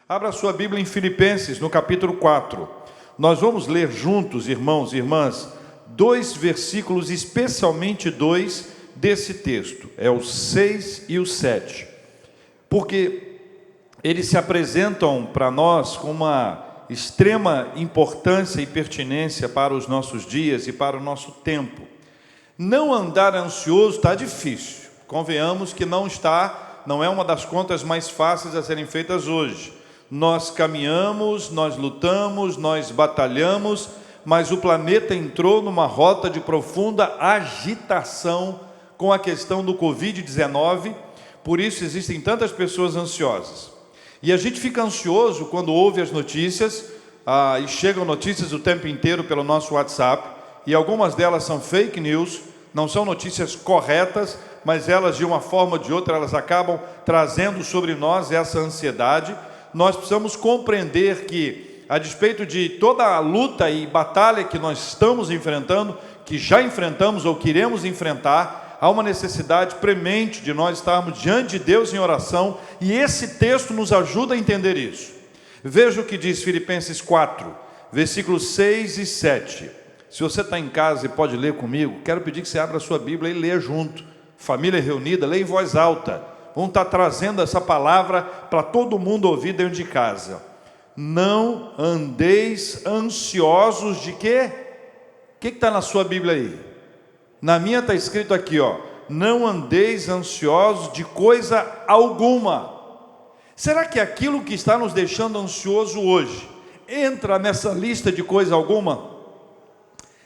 Abra sua Bíblia em Filipenses, no capítulo 4. Nós vamos ler juntos, irmãos e irmãs, dois versículos, especialmente dois desse texto. É o 6 e o 7. Porque eles se apresentam para nós com uma extrema importância e pertinência para os nossos dias e para o nosso tempo. Não andar ansioso está difícil. Convenhamos que não é uma das contas mais fáceis a serem feitas hoje. Nós caminhamos, nós lutamos, nós batalhamos, mas o planeta entrou numa rota de profunda agitação com a questão do Covid-19, por isso existem tantas pessoas ansiosas. E a gente fica ansioso quando ouve as notícias, e chegam notícias o tempo inteiro pelo nosso WhatsApp, e algumas delas são fake news, não são notícias corretas, mas elas de uma forma ou de outra, elas acabam trazendo sobre nós essa ansiedade. Nós precisamos compreender que, a despeito de toda a luta e batalha que nós estamos enfrentando, que já enfrentamos ou queremos enfrentar, há uma necessidade premente de nós estarmos diante de Deus em oração, e esse texto nos ajuda a entender isso. Veja o que diz Filipenses 4, versículos 6 e 7. Se você está em casa e pode ler comigo, quero pedir que você abra a sua Bíblia e leia junto. Família reunida, leia em voz alta. Vamos estar trazendo essa palavra para todo mundo ouvir dentro de casa. Não andeis ansiosos de quê? O que está na sua Bíblia aí? Na minha está escrito aqui, ó. Não andeis ansiosos de coisa alguma. Será que aquilo que está nos deixando ansioso hoje entra nessa lista de coisa alguma?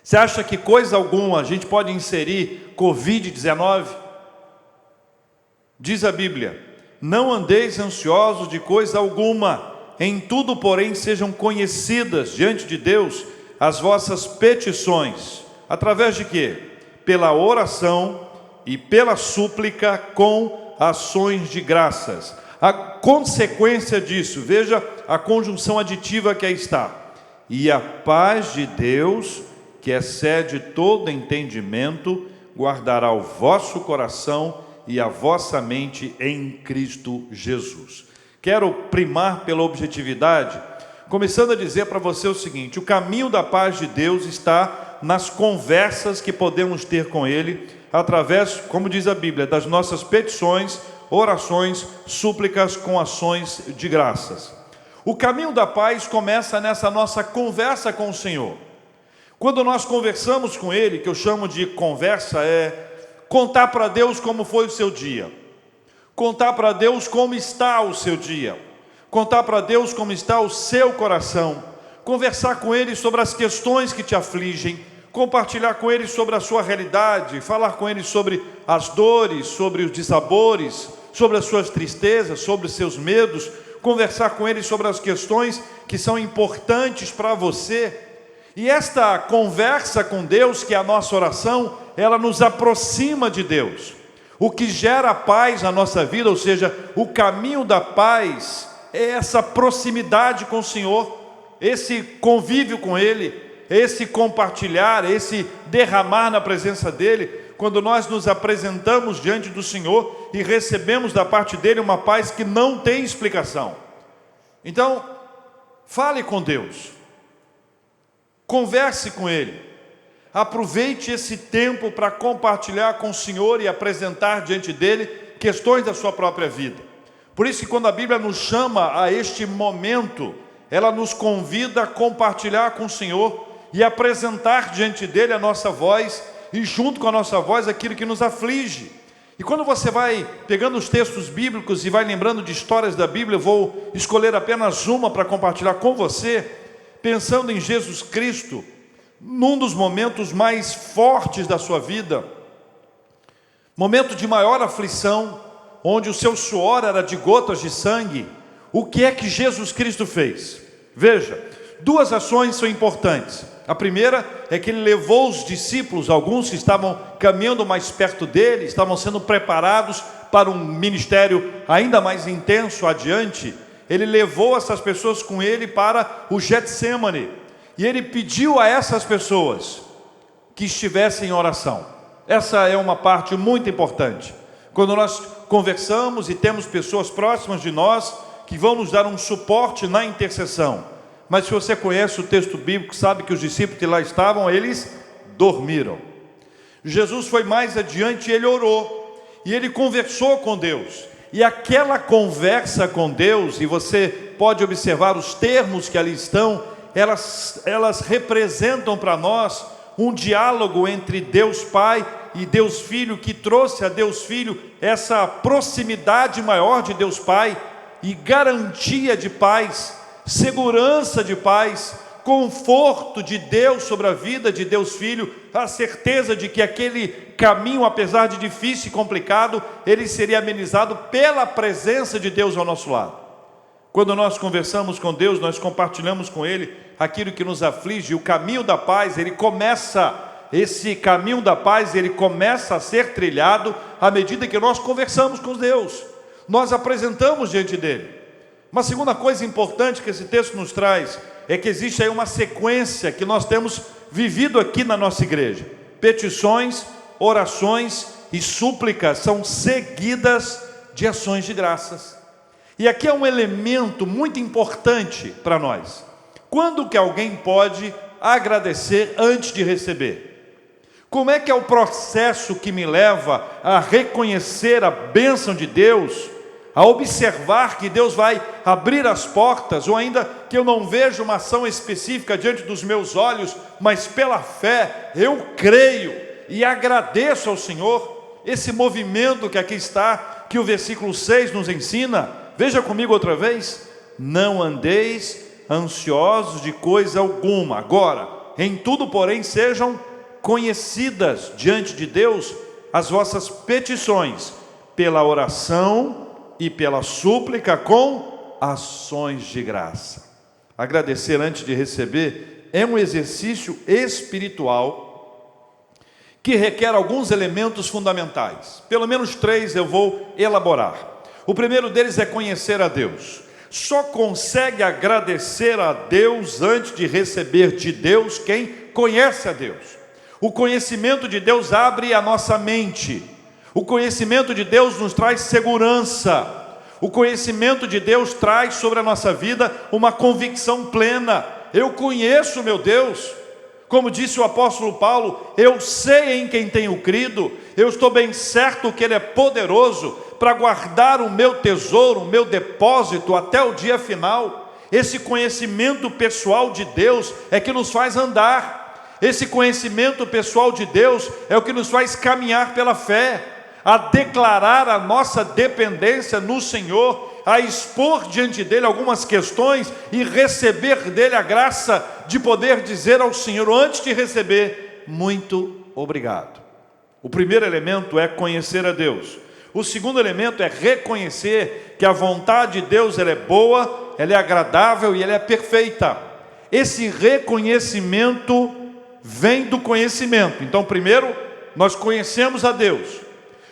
Você acha que coisa alguma a gente pode inserir Covid-19? Diz a Bíblia: não andeis ansiosos de coisa alguma, em tudo, porém, sejam conhecidas diante de Deus as vossas petições. Através de quê? Pela oração e pela súplica com ações de graças. A consequência disso, veja a conjunção aditiva que aí está. E a paz de Deus, que excede todo entendimento, guardará o vosso coração e a vossa mente em Cristo Jesus. Quero primar pela objetividade, começando a dizer para você o seguinte: o caminho da paz de Deus está nas conversas que podemos ter com Ele, através, como diz a Bíblia, das nossas petições, orações, súplicas com ações de graças. O caminho da paz começa nessa nossa conversa com o Senhor. Quando nós conversamos com Ele, que eu chamo de conversa, é contar para Deus como foi o seu dia, contar para Deus como está o seu dia, contar para Deus como está o seu coração, conversar com Ele sobre as questões que te afligem, compartilhar com Ele sobre a sua realidade, falar com Ele sobre as dores, sobre os dissabores, sobre as suas tristezas, sobre os seus medos, conversar com Ele sobre as questões que são importantes para você. E esta conversa com Deus, que é a nossa oração, ela nos aproxima de Deus. O que gera paz na nossa vida, ou seja, o caminho da paz, é essa proximidade com o Senhor, esse convívio com Ele, esse compartilhar, esse derramar na presença dEle, quando nós nos apresentamos diante do Senhor e recebemos da parte dEle uma paz que não tem explicação. Então, fale com Deus, converse com Ele, aproveite esse tempo para compartilhar com o Senhor e apresentar diante dEle questões da sua própria vida. Por isso que quando a Bíblia nos chama a este momento, ela nos convida a compartilhar com o Senhor e apresentar diante dEle a nossa voz, e junto com a nossa voz aquilo que nos aflige. E quando você vai pegando os textos bíblicos e vai lembrando de histórias da Bíblia, eu vou escolher apenas uma para compartilhar com você, pensando em Jesus Cristo, num dos momentos mais fortes da sua vida, momento de maior aflição, onde o seu suor era de gotas de sangue. O que é que Jesus Cristo fez? Veja, duas ações são importantes. A primeira é que Ele levou os discípulos, alguns que estavam caminhando mais perto dEle, estavam sendo preparados para um ministério ainda mais intenso adiante. Ele levou essas pessoas com Ele para o Getsêmani, e Ele pediu a essas pessoas que estivessem em oração. Essa é uma parte muito importante. Quando nós conversamos e temos pessoas próximas de nós que vão nos dar um suporte na intercessão. Mas se você conhece o texto bíblico, sabe que os discípulos que lá estavam, eles dormiram. Jesus foi mais adiante e ele orou, e ele conversou com Deus. E aquela conversa com Deus, e você pode observar os termos que ali estão, elas representam para nós um diálogo entre Deus Pai e Deus Filho, que trouxe a Deus Filho essa proximidade maior de Deus Pai, e garantia de paz, segurança de paz, conforto de Deus sobre a vida de Deus Filho, a certeza de que aquele caminho, apesar de difícil e complicado, ele seria amenizado pela presença de Deus ao nosso lado. Quando nós conversamos com Deus, nós compartilhamos com Ele aquilo que nos aflige, o caminho da paz, esse caminho da paz, ele começa a ser trilhado à medida que nós conversamos com Deus, nós apresentamos diante dEle. Uma segunda coisa importante que esse texto nos traz, é que existe aí uma sequência que nós temos vivido aqui na nossa igreja. Petições, orações e súplicas são seguidas de ações de graças. E aqui é um elemento muito importante para nós. Quando que alguém pode agradecer antes de receber? Como é que é o processo que me leva a reconhecer a bênção de Deus, a observar que Deus vai abrir as portas, ou ainda que eu não vejo uma ação específica diante dos meus olhos, mas pela fé eu creio e agradeço ao Senhor? Esse movimento que aqui está, que o versículo 6 nos ensina, veja comigo outra vez: não andeis ansiosos de coisa alguma. Agora, em tudo porém sejam conhecidas diante de Deus as vossas petições, pela oração e pela súplica com ações de graça. Agradecer antes de receber é um exercício espiritual que requer alguns elementos fundamentais. Pelo menos 3 eu vou elaborar. O primeiro deles é conhecer a Deus. Só consegue agradecer a Deus antes de receber de Deus quem conhece a Deus. O conhecimento de Deus abre a nossa mente. O conhecimento de Deus nos traz segurança. O conhecimento de Deus traz sobre a nossa vida uma convicção plena. Eu conheço meu Deus. Como disse o apóstolo Paulo, eu sei em quem tenho crido, eu estou bem certo que Ele é poderoso para guardar o meu tesouro, o meu depósito até o dia final. Esse conhecimento pessoal de Deus é que nos faz andar. Esse conhecimento pessoal de Deus é o que nos faz caminhar pela fé, a declarar a nossa dependência no Senhor, a expor diante dEle algumas questões e receber dEle a graça de poder dizer ao Senhor, antes de receber, muito obrigado. O primeiro elemento é conhecer a Deus. O segundo elemento é reconhecer que a vontade de Deus ela é boa, ela é agradável e ela é perfeita. Esse reconhecimento vem do conhecimento. Então, primeiro, nós conhecemos a Deus.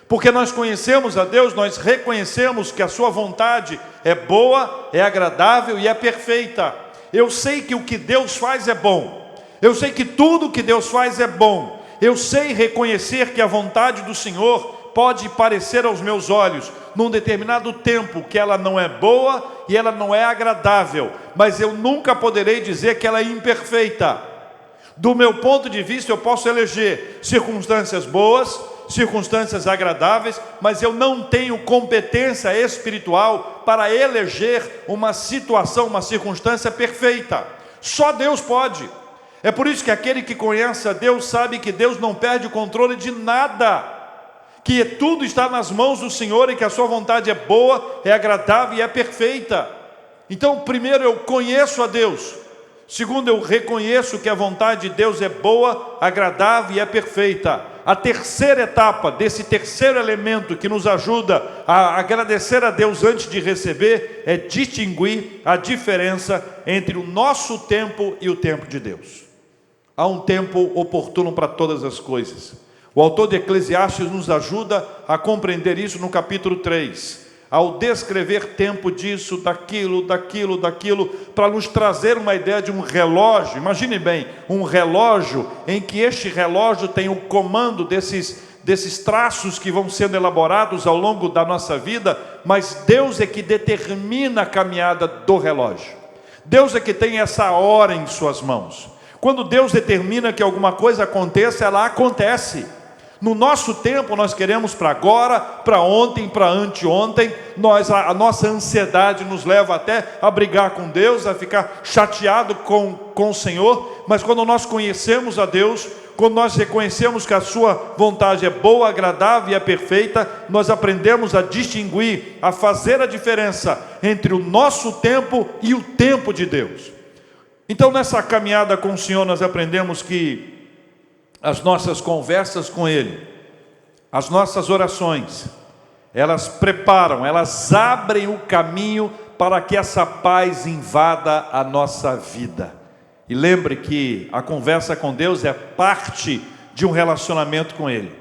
Porque nós conhecemos a Deus, nós reconhecemos que a sua vontade é boa, é agradável e é perfeita. Eu sei que o que Deus faz é bom. Eu sei que tudo que Deus faz é bom. Eu sei reconhecer que a vontade do Senhor pode parecer aos meus olhos, num determinado tempo, que ela não é boa e ela não é agradável. Mas eu nunca poderei dizer que ela é imperfeita. Do meu ponto de vista, eu posso eleger circunstâncias boas, circunstâncias agradáveis, mas eu não tenho competência espiritual para eleger uma situação, uma circunstância perfeita. Só Deus pode. É por isso que aquele que conhece a Deus sabe que Deus não perde o controle de nada, que tudo está nas mãos do Senhor e que a sua vontade é boa, é agradável e é perfeita. Então, primeiro eu conheço a Deus. Segundo, eu reconheço que a vontade de Deus é boa, agradável e é perfeita. A terceira etapa desse terceiro elemento que nos ajuda a agradecer a Deus antes de receber é distinguir a diferença entre o nosso tempo e o tempo de Deus. Há um tempo oportuno para todas as coisas. O autor de Eclesiastes nos ajuda a compreender isso no capítulo 3. Ao descrever tempo disso, daquilo, para nos trazer uma ideia de um relógio. Imagine bem, um relógio em que este relógio tem o comando desses traços que vão sendo elaborados ao longo da nossa vida, mas Deus é que determina a caminhada do relógio. Deus é que tem essa hora em suas mãos. Quando Deus determina que alguma coisa aconteça, ela acontece. No nosso tempo, nós queremos para agora, para ontem, para anteontem. A nossa ansiedade nos leva até a brigar com Deus, a ficar chateado com o Senhor. Mas quando nós conhecemos a Deus, quando nós reconhecemos que a sua vontade é boa, agradável e é perfeita, nós aprendemos a distinguir, a fazer a diferença entre o nosso tempo e o tempo de Deus. Então, nessa caminhada com o Senhor, nós aprendemos que as nossas conversas com Ele, as nossas orações, elas preparam, elas abrem o caminho para que essa paz invada a nossa vida. E lembre que a conversa com Deus é parte de um relacionamento com Ele.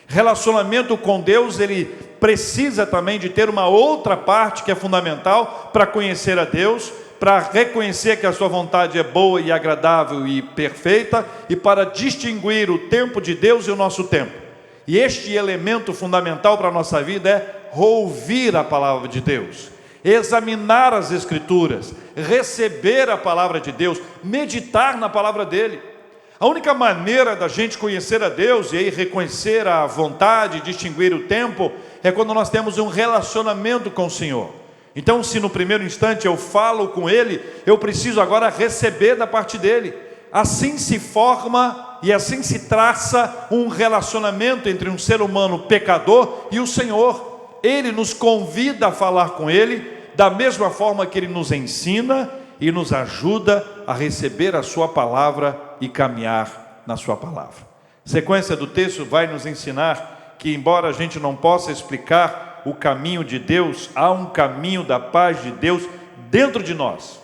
Relacionamento com Deus, ele precisa também de ter uma outra parte que é fundamental para conhecer a Deus, para reconhecer que a sua vontade é boa e agradável e perfeita, e para distinguir o tempo de Deus e o nosso tempo. E este elemento fundamental para a nossa vida é ouvir a palavra de Deus, examinar as Escrituras, receber a palavra de Deus, meditar na palavra dele. A única maneira da gente conhecer a Deus e aí reconhecer a vontade, distinguir o tempo, é quando nós temos um relacionamento com o Senhor. Então, se no primeiro instante eu falo com Ele, eu preciso agora receber da parte dEle. Assim se forma e assim se traça um relacionamento entre um ser humano pecador e o Senhor. Ele nos convida a falar com Ele, da mesma forma que Ele nos ensina e nos ajuda a receber a sua palavra e caminhar na sua palavra. A sequência do texto vai nos ensinar que, embora a gente não possa explicar o caminho de Deus, há um caminho da paz de Deus dentro de nós.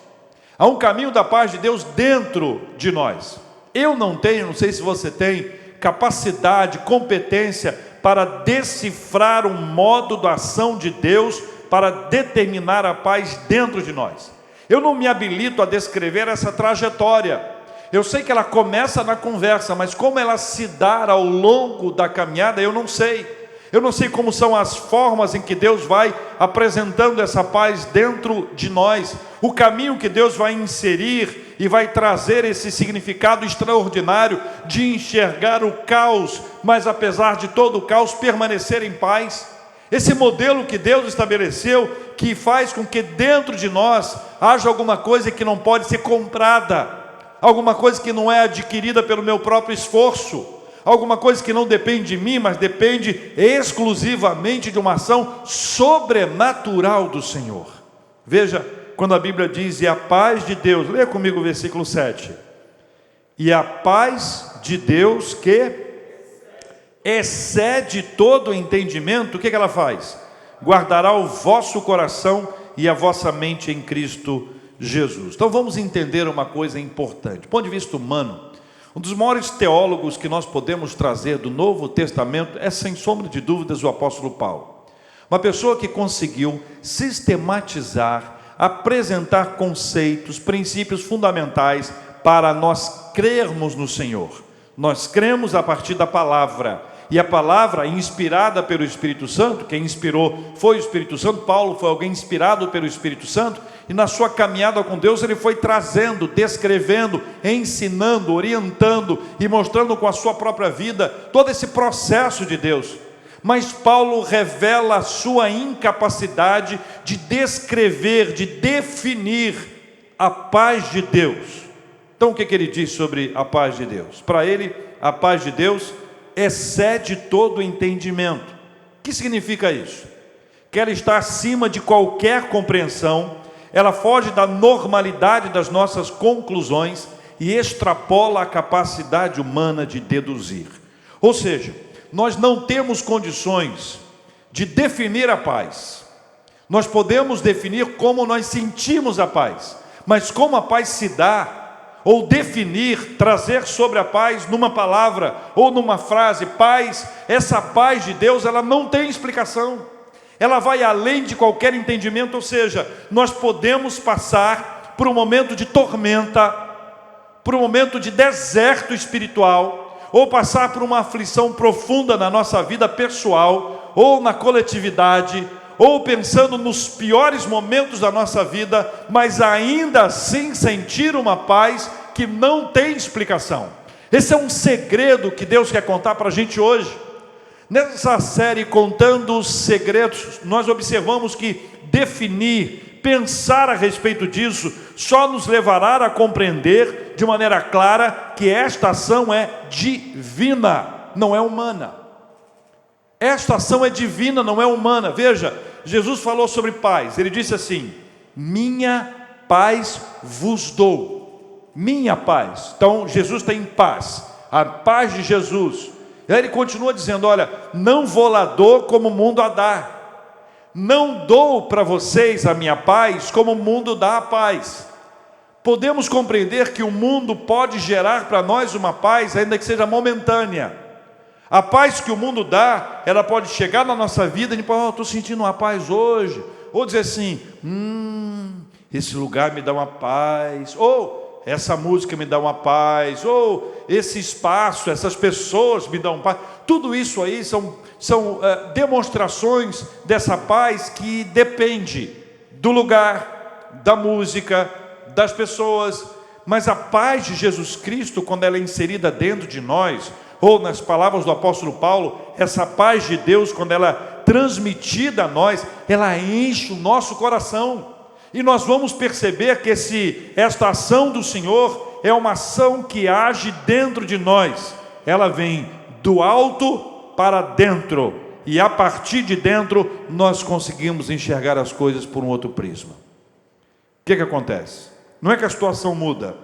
Há um caminho da paz de Deus dentro de nós. Eu não sei se você tem capacidade, competência para decifrar um modo da ação de Deus para determinar a paz dentro de nós. Eu não me habilito a descrever essa trajetória. Eu sei que ela começa na conversa, mas como ela se dá ao longo da caminhada, eu não sei. Eu não sei como são as formas em que Deus vai apresentando essa paz dentro de nós, o caminho que Deus vai inserir e vai trazer esse significado extraordinário de enxergar o caos, mas apesar de todo o caos, permanecer em paz. Esse modelo que Deus estabeleceu, que faz com que dentro de nós haja alguma coisa que não pode ser comprada, alguma coisa que não é adquirida pelo meu próprio esforço, alguma coisa que não depende de mim, mas depende exclusivamente de uma ação sobrenatural do Senhor. Veja, quando a Bíblia diz, e a paz de Deus, leia comigo o versículo 7. E a paz de Deus que excede todo o entendimento, o que ela faz? Guardará o vosso coração e a vossa mente em Cristo Jesus. Então vamos entender uma coisa importante. Do ponto de vista humano, um dos maiores teólogos que nós podemos trazer do Novo Testamento é, sem sombra de dúvidas, o apóstolo Paulo. Uma pessoa que conseguiu sistematizar, apresentar conceitos, princípios fundamentais para nós crermos no Senhor. Nós cremos a partir da palavra. E a palavra inspirada pelo Espírito Santo, quem inspirou foi o Espírito Santo. Paulo foi alguém inspirado pelo Espírito Santo, e na sua caminhada com Deus ele foi trazendo, descrevendo, ensinando, orientando e mostrando com a sua própria vida todo esse processo de Deus. Mas Paulo revela a sua incapacidade de descrever, de definir a paz de Deus. Então o que ele diz sobre a paz de Deus? Para ele, a paz de Deus excede todo o entendimento. O que significa isso? Que ela está acima de qualquer compreensão, ela foge da normalidade das nossas conclusões e extrapola a capacidade humana de deduzir. Ou seja, nós não temos condições de definir a paz. Nós podemos definir como nós sentimos a paz, mas como a paz se dá, ou definir, trazer sobre a paz numa palavra ou numa frase, paz, essa paz de Deus, ela não tem explicação, ela vai além de qualquer entendimento. Ou seja, nós podemos passar por um momento de tormenta, por um momento de deserto espiritual, ou passar por uma aflição profunda na nossa vida pessoal, ou na coletividade, ou pensando nos piores momentos da nossa vida, mas ainda assim sentir uma paz que não tem explicação. Esse é um segredo que Deus quer contar para a gente hoje. Nessa série Contando os Segredos, nós observamos que definir, pensar a respeito disso, só nos levará a compreender de maneira clara que esta ação é divina, não é humana. Esta ação é divina, não é humana. Veja, Jesus falou sobre paz, ele disse assim: minha paz vos dou, minha paz. Então Jesus tem paz, a paz de Jesus. E aí ele continua dizendo: olha, não vou lá dou como o mundo a dá, não dou para vocês a minha paz como o mundo dá a paz. Podemos compreender que o mundo pode gerar para nós uma paz, ainda que seja momentânea. A paz que o mundo dá, ela pode chegar na nossa vida e estou sentindo uma paz hoje, ou dizer assim, esse lugar me dá uma paz, ou essa música me dá uma paz, ou esse espaço, essas pessoas me dão paz. Tudo isso aí são demonstrações dessa paz que depende do lugar, da música, das pessoas. Mas a paz de Jesus Cristo, quando ela é inserida dentro de nós, ou nas palavras do apóstolo Paulo, essa paz de Deus, quando ela é transmitida a nós, ela enche o nosso coração. E nós vamos perceber que esta ação do Senhor é uma ação que age dentro de nós. Ela vem do alto para dentro, e a partir de dentro nós conseguimos enxergar as coisas por um outro prisma. O que acontece? Não é que a situação muda,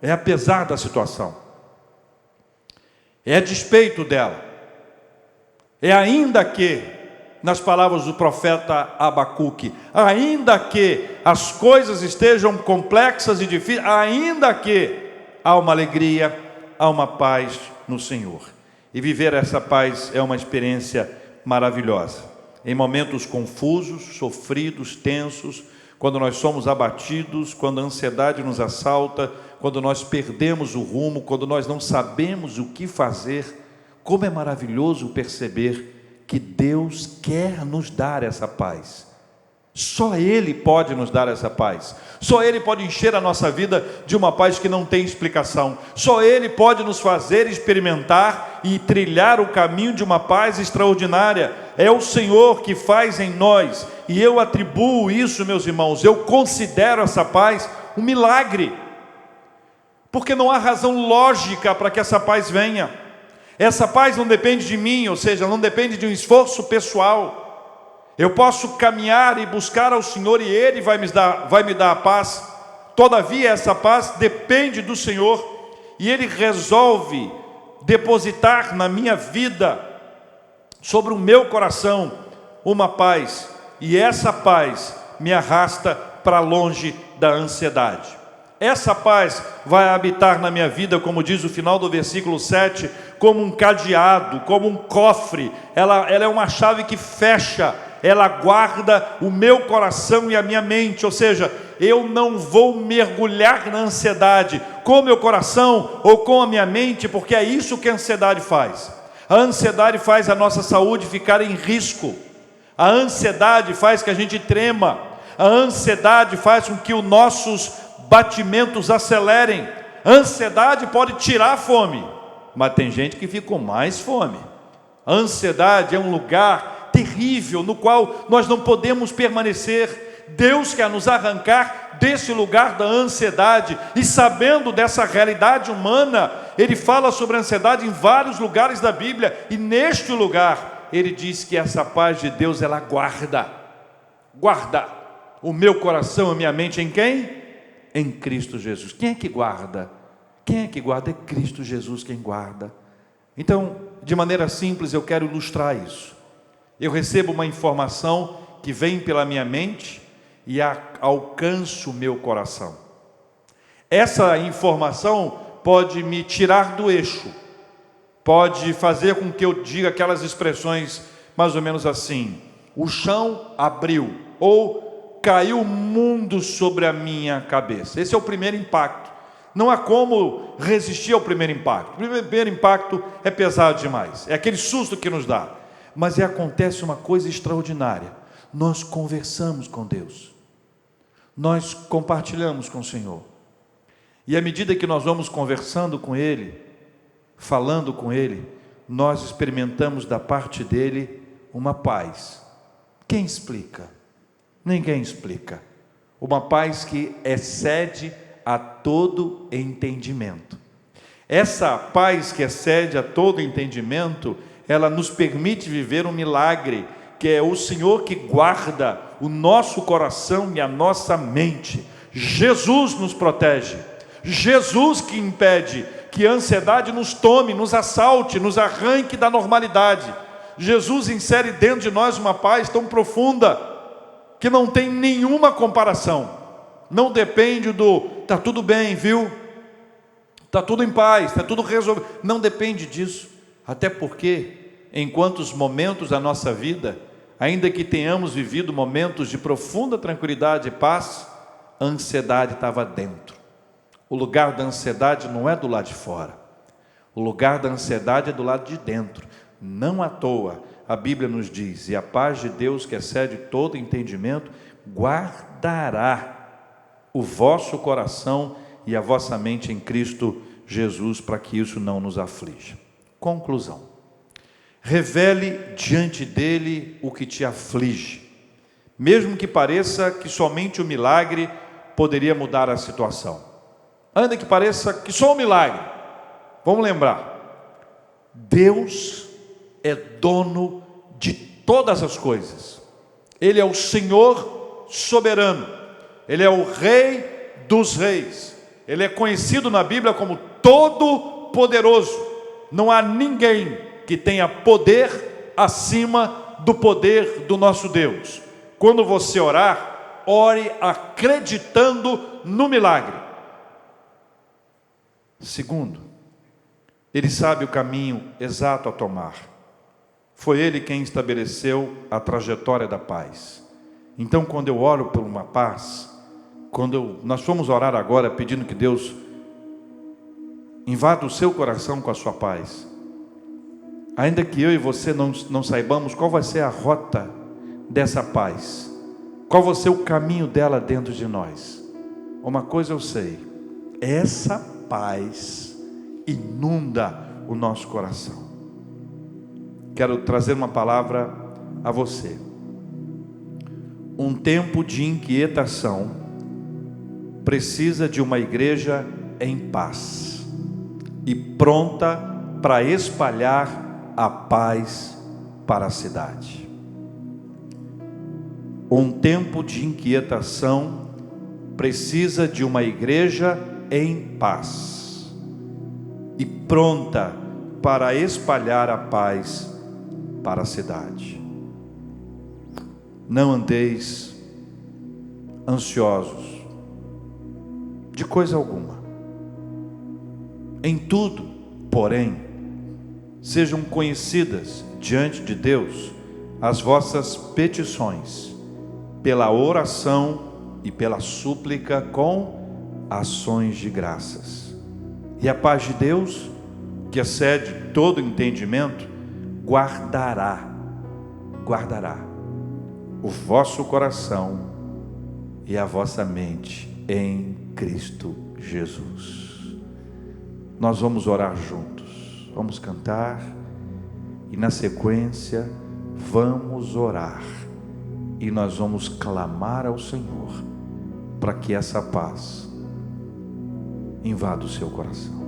é apesar da situação, é a despeito dela, é ainda que, nas palavras do profeta Abacuque, ainda que as coisas estejam complexas e difíceis, ainda que há uma alegria, há uma paz no Senhor. E viver essa paz é uma experiência maravilhosa. Em momentos confusos, sofridos, tensos, quando nós somos abatidos, quando a ansiedade nos assalta, quando nós perdemos o rumo, quando nós não sabemos o que fazer, como é maravilhoso perceber que Deus quer nos dar essa paz. Só Ele pode nos dar essa paz. Só Ele pode encher a nossa vida de uma paz que não tem explicação. Só Ele pode nos fazer experimentar e trilhar o caminho de uma paz extraordinária. É o Senhor que faz em nós. E eu atribuo isso, meus irmãos, eu considero essa paz um milagre. Porque não há razão lógica para que essa paz venha. Essa paz não depende de mim, ou seja, não depende de um esforço pessoal. Eu posso caminhar e buscar ao Senhor e Ele vai me dar a paz. Todavia essa paz depende do Senhor e Ele resolve depositar na minha vida, sobre o meu coração, uma paz. E essa paz me arrasta para longe da ansiedade. Essa paz vai habitar na minha vida, como diz o final do versículo 7, como um cadeado, como um cofre. Ela é uma chave que fecha, ela guarda o meu coração e a minha mente. Ou seja, eu não vou mergulhar na ansiedade com o meu coração ou com a minha mente, porque é isso que a ansiedade faz. A ansiedade faz a nossa saúde ficar em risco. A ansiedade faz que a gente trema. A ansiedade faz com que os nossos batimentos acelerem. A ansiedade pode tirar a fome, mas tem gente que fica com mais fome. A ansiedade é um lugar terrível no qual nós não podemos permanecer. Deus quer nos arrancar desse lugar da ansiedade, e sabendo dessa realidade humana, Ele fala sobre a ansiedade em vários lugares da Bíblia, e neste lugar Ele diz que essa paz de Deus, ela guarda o meu coração, a minha mente em quem? Em Cristo Jesus. Quem é que guarda? Quem é que guarda? É Cristo Jesus quem guarda. Então, de maneira simples, eu quero ilustrar isso. Eu recebo uma informação que vem pela minha mente e alcança o meu coração. Essa informação pode me tirar do eixo, pode fazer com que eu diga aquelas expressões mais ou menos assim: o chão abriu, ou caiu o mundo sobre a minha cabeça. Esse é o primeiro impacto. Não há como resistir ao primeiro impacto. O primeiro impacto é pesado demais, é aquele susto que nos dá. Mas acontece uma coisa extraordinária. Nós conversamos com Deus, nós compartilhamos com o Senhor. E à medida que nós vamos conversando com Ele, falando com Ele, nós experimentamos da parte dEle uma paz. Quem explica? Ninguém explica. Uma paz que excede a todo entendimento. Essa paz que excede a todo entendimento, ela nos permite viver um milagre, que é o Senhor que guarda o nosso coração e a nossa mente. Jesus nos protege. Jesus que impede que a ansiedade nos tome, nos assalte, nos arranque da normalidade. Jesus insere dentro de nós uma paz tão profunda, que não tem nenhuma comparação. Não depende do, está tudo bem, viu? Está tudo em paz, está tudo resolvido. Não depende disso. Até porque, enquanto os momentos da nossa vida, ainda que tenhamos vivido momentos de profunda tranquilidade e paz, a ansiedade estava dentro. O lugar da ansiedade não é do lado de fora. O lugar da ansiedade é do lado de dentro. Não à toa, a Bíblia nos diz: e a paz de Deus, que excede todo entendimento, guardará o vosso coração e a vossa mente em Cristo Jesus, para que isso não nos aflija. Conclusão: revele diante dele o que te aflige, mesmo que pareça que somente o milagre poderia mudar a situação. Ainda que pareça que só um milagre, vamos lembrar, Deus é dono de todas as coisas. Ele é o Senhor soberano, Ele é o Rei dos reis, Ele é conhecido na Bíblia como Todo-Poderoso. Não há ninguém que tenha poder acima do poder do nosso Deus. Quando você orar, ore acreditando no milagre. Segundo, Ele sabe o caminho exato a tomar. Foi Ele quem estabeleceu a trajetória da paz. Então, quando eu oro por uma paz, nós fomos orar agora pedindo que Deus invada o seu coração com a sua paz. Ainda que eu e você não saibamos qual vai ser a rota dessa paz, qual vai ser o caminho dela dentro de nós, uma coisa eu sei: essa paz inunda o nosso coração. Quero trazer uma palavra a você. Um tempo de inquietação precisa de uma igreja em paz e pronta para espalhar a paz para a cidade. Um tempo de inquietação precisa de uma igreja em paz e pronta para espalhar a paz para a cidade. Não andeis ansiosos de coisa alguma. Em tudo, porém, sejam conhecidas diante de Deus as vossas petições, pela oração e pela súplica com ações de graças. E a paz de Deus, que excede todo entendimento, guardará o vosso coração e a vossa mente em Cristo Jesus. Nós vamos orar juntos, vamos cantar e na sequência vamos orar e nós vamos clamar ao Senhor para que essa paz invada o seu coração.